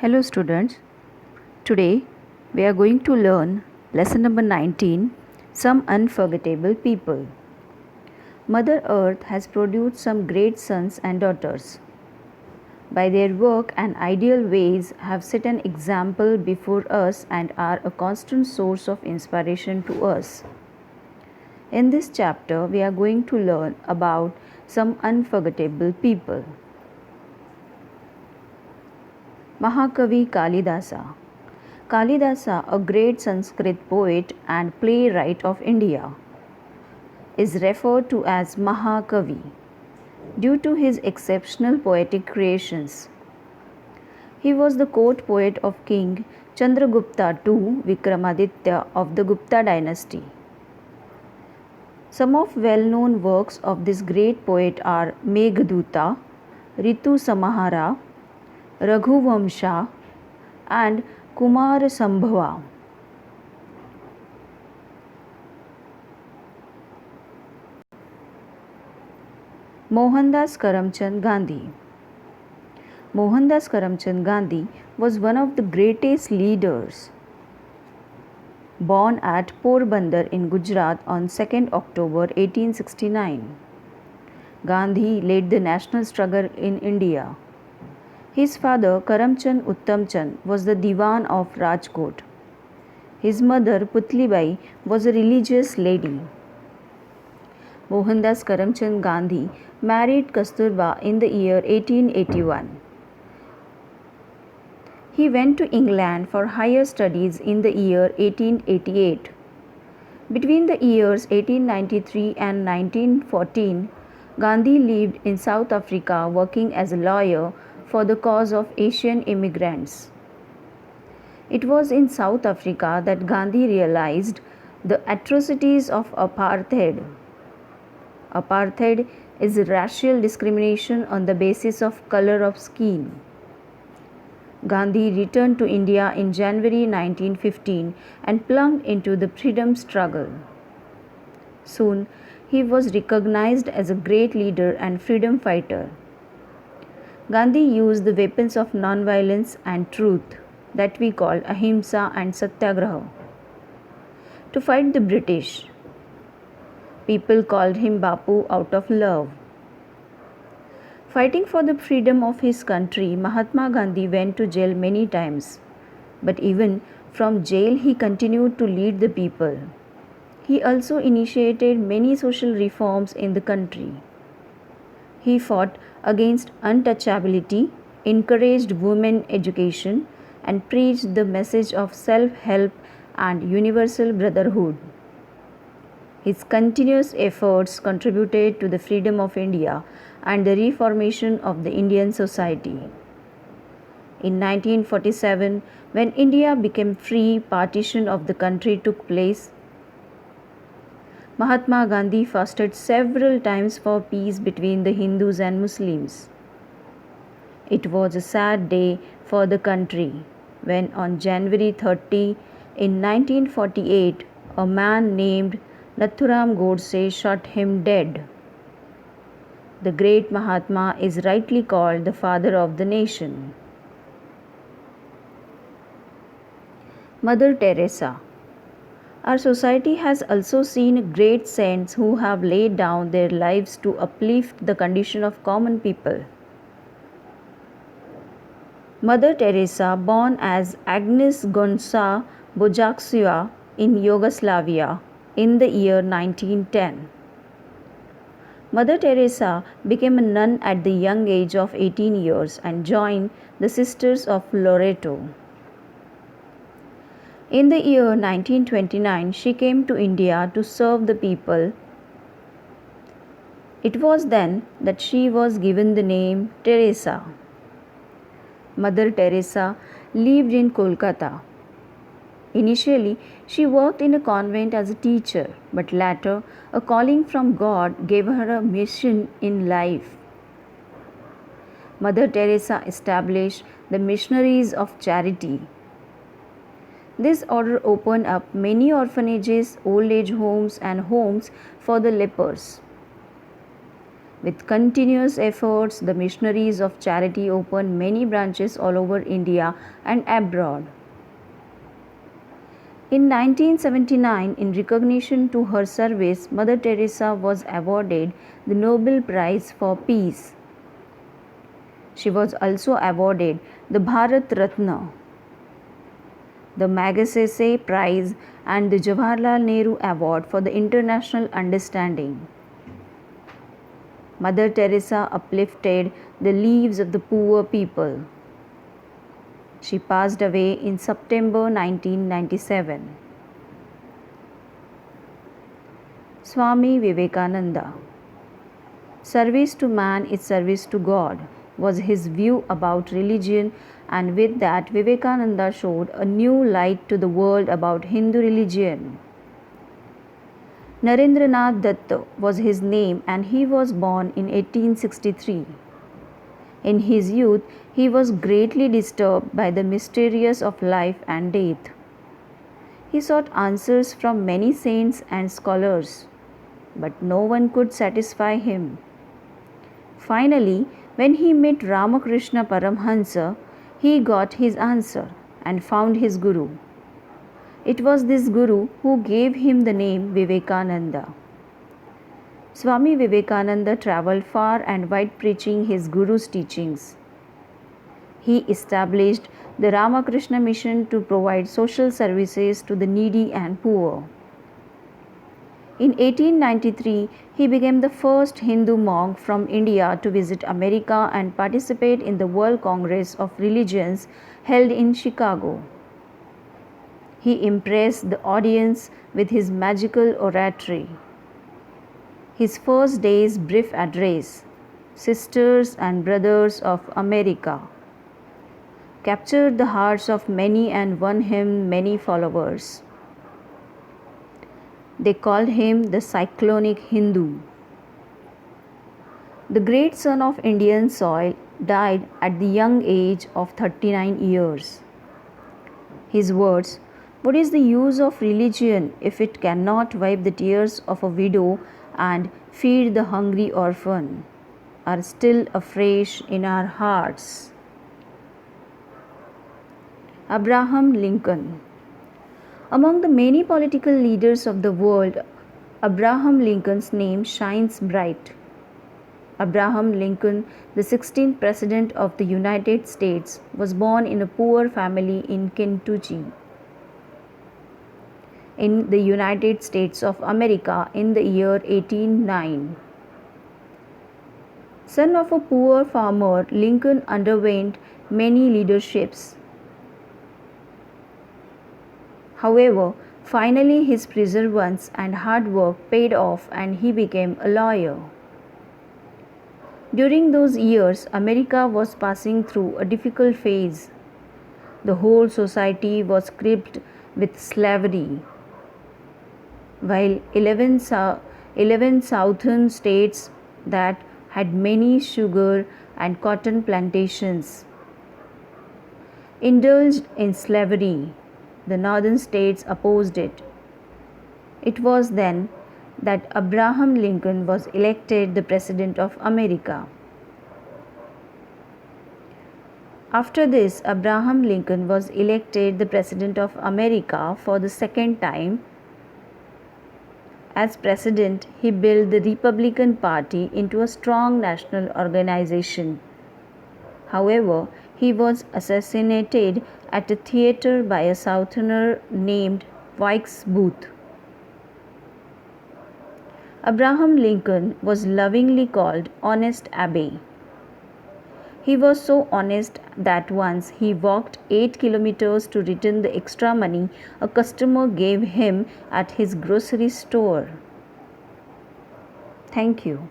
Hello students, today we are going to learn lesson number 19, Some Unforgettable People. Mother Earth has produced some great sons and daughters. By their work and ideal ways have set an example before us and are a constant source of inspiration to us. In this chapter we are going to learn about some unforgettable people. Mahakavi Kalidasa. Kalidasa, a great Sanskrit poet and playwright of India, is referred to as Mahakavi due to his exceptional poetic creations. He was the court poet of King Chandragupta II Vikramaditya of the Gupta dynasty. Some of well-known works of this great poet are Meghduta, Ritu Samahara, Raghuvamsha and Kumar Sambhava. Mohandas Karamchand Gandhi. Mohandas Karamchand Gandhi was one of the greatest leaders. Born at Porbandar in Gujarat on 2nd October 1869, Gandhi led the national struggle in India. His father Karamchand Uttamchand was the Diwan of Rajkot. His mother Putlibai was a religious lady. Mohandas Karamchand Gandhi married Kasturba in the year 1881. He went to England for higher studies in the year 1888. Between the years 1893 and 1914, Gandhi lived in South Africa working as a lawyer for the cause of Asian immigrants. It was in South Africa that Gandhi realized the atrocities of apartheid. Apartheid is racial discrimination on the basis of color of skin. Gandhi returned to India in January 1915 and plunged into the freedom struggle. Soon, he was recognized as a great leader and freedom fighter. Gandhi used the weapons of non-violence and truth that we call ahimsa and satyagraha to fight the British. People called him Bapu out of love. Fighting for the freedom of his country, Mahatma Gandhi went to jail many times. But even from jail, he continued to lead the people. He also initiated many social reforms in the country. He fought against untouchability, encouraged women education, and preached the message of self-help and universal brotherhood. His continuous efforts contributed to the freedom of India and the reformation of the Indian society. In 1947, when India became free, partition of the country took place. Mahatma Gandhi fasted several times for peace between the Hindus and Muslims. It was a sad day for the country when on January 30 in 1948, a man named Nathuram Godse shot him dead. The great Mahatma is rightly called the father of the nation. Mother Teresa. Our society has also seen great saints who have laid down their lives to uplift the condition of common people. Mother Teresa, born as Agnes Gonca Bojaxhiu in Yugoslavia in the year 1910. Mother Teresa became a nun at the young age of 18 years and joined the Sisters of Loreto. In the year 1929, she came to India to serve the people. It was then that she was given the name Teresa. Mother Teresa lived in Kolkata. Initially, she worked in a convent as a teacher, but later, a calling from God gave her a mission in life. Mother Teresa established the Missionaries of Charity. This order opened up many orphanages, old age homes, and homes for the lepers. With continuous efforts, the missionaries of charity opened many branches all over India and abroad. In 1979, in recognition to her service, Mother Teresa was awarded the Nobel Prize for Peace. She was also awarded the Bharat Ratna, the Magsaysay Prize, and the Jawaharlal Nehru Award for the International Understanding. Mother Teresa uplifted the lives of the poor people. She passed away in September 1997. Swami Vivekananda. Service to man is service to God was his view about religion, and with that Vivekananda showed a new light to the world about Hindu religion. Narendranath Datta was his name, and he was born in 1863. In his youth, he was greatly disturbed by the mysteries of life and death. He sought answers from many saints and scholars, but no one could satisfy him. Finally, when he met Ramakrishna Paramhansa, he got his answer and found his Guru. It was this Guru who gave him the name Vivekananda. Swami Vivekananda travelled far and wide preaching his Guru's teachings. He established the Ramakrishna Mission to provide social services to the needy and poor. In 1893, he became the first Hindu monk from India to visit America and participate in the World Congress of Religions held in Chicago. He impressed the audience with his magical oratory. His first day's brief address, Sisters and Brothers of America, captured the hearts of many and won him many followers. They called him the cyclonic Hindu. The great son of Indian soil died at the young age of 39 years. His words, "What is the use of religion if it cannot wipe the tears of a widow and feed the hungry orphan?" are still afresh in our hearts. Abraham Lincoln. Among the many political leaders of the world, Abraham Lincoln's name shines bright. Abraham Lincoln, the 16th President of the United States, was born in a poor family in Kentucky, in the United States of America in the year 1809. Son of a poor farmer, Lincoln underwent many leaderships. However, finally his perseverance and hard work paid off and he became a lawyer. During those years, America was passing through a difficult phase. The whole society was gripped with slavery, while 11 southern states that had many sugar and cotton plantations indulged in slavery. The northern states opposed it. It was then that Abraham Lincoln was elected the President of America. After this, Abraham Lincoln was elected the President of America for the second time. As President, he built the Republican Party into a strong national organization. However, he was assassinated at a theater by a Southerner named Wilkes Booth. Abraham Lincoln was lovingly called Honest Abe. He was so honest that once he walked 8 kilometers to return the extra money a customer gave him at his grocery store. Thank you.